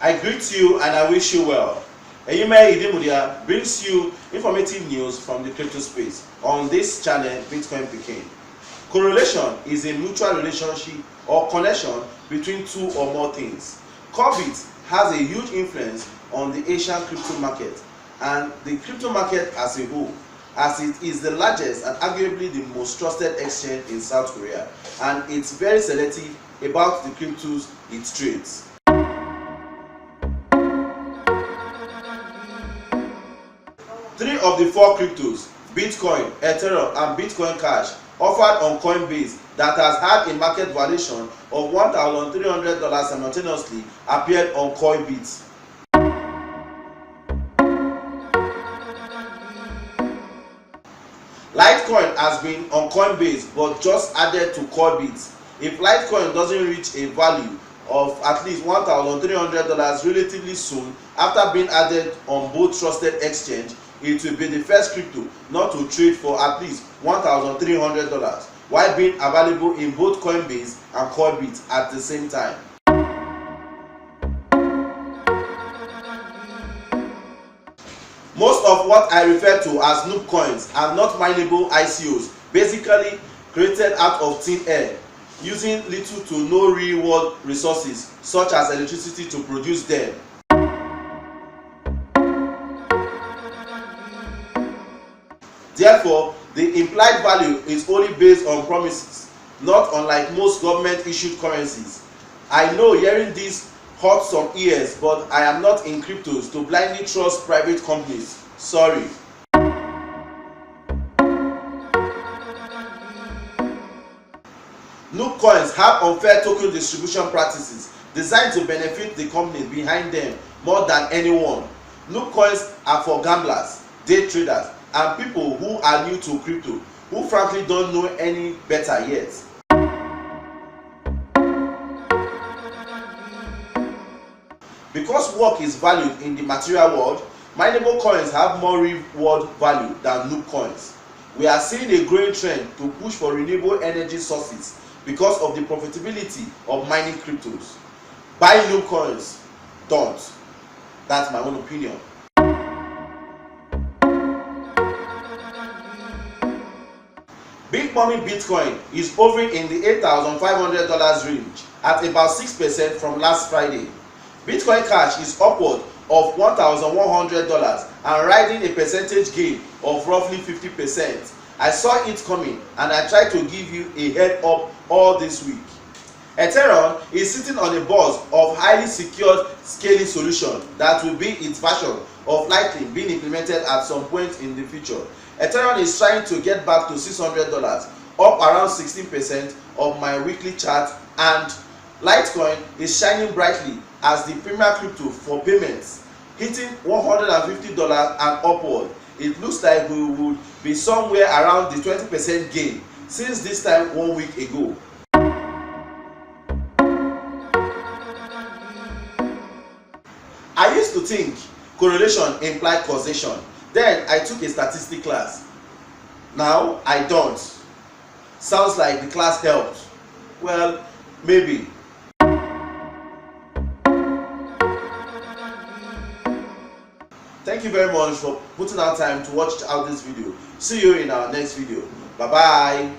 I greet you and I wish you well. Eyime Idemudia brings you informative news from the crypto space on this channel, Bitcoin Pikin. Correlation is a mutual relationship or connection between two or more things. Coinbase has a huge influence on the Asian crypto market and the crypto market as a whole, as it is the largest and arguably the most trusted exchange in South Korea, and it's very selective about the cryptos it trades. Three of the four cryptos, Bitcoin, Ethereum, and Bitcoin Cash, offered on Coinbase that has had a market valuation of $1,300 simultaneously appeared on Coinbase. Litecoin has been on Coinbase but just added to Coinbase. If Litecoin doesn't reach a value of at least $1,300 relatively soon after being added on both trusted exchange, it will be the first crypto not to trade for at least $1,300 while being available in both Coinbase and Coinbase at the same time. Most of what I refer to as Noobcoins are not mineable ICOs, basically created out of thin air, using little to no real world resources such as electricity to produce them. Therefore, the implied value is only based on promises, not unlike most government-issued currencies. I know hearing this hurts some ears, but I am not in cryptos to blindly trust private companies. Sorry. Noobcoins have unfair token distribution practices designed to benefit the company behind them more than anyone. Noobcoins are for gamblers, day traders, and people who are new to crypto, who frankly don't know any better yet. Because work is valued in the material world, mineable coins have more real world value than Noobcoins. We are seeing a growing trend to push for renewable energy sources because of the profitability of mining cryptos. Buy Noobcoins, don't. That's my own opinion. Big Mommy Bitcoin is hovering in the $8,500 range at about 6% from last Friday. Bitcoin Cash is upward of $1,100 and riding a percentage gain of roughly 50%. I saw it coming and I tried to give you a head up all this week. Ethereum is sitting on a buzz of highly secured scaling solution that will be its version of Lightning being implemented at some point in the future. Ethereum is trying to get back to $600, up around 16% of my weekly chart, and Litecoin is shining brightly as the premier crypto for payments, hitting $150 and upward. It looks like we would be somewhere around the 20% gain since this time 1 week ago. I used to think correlation implied causation. Then I took a statistics class. Now I don't. Sounds like the class helped. Well, maybe. Thank you very much for putting out time to watch out this video. See you in our next video. Bye bye.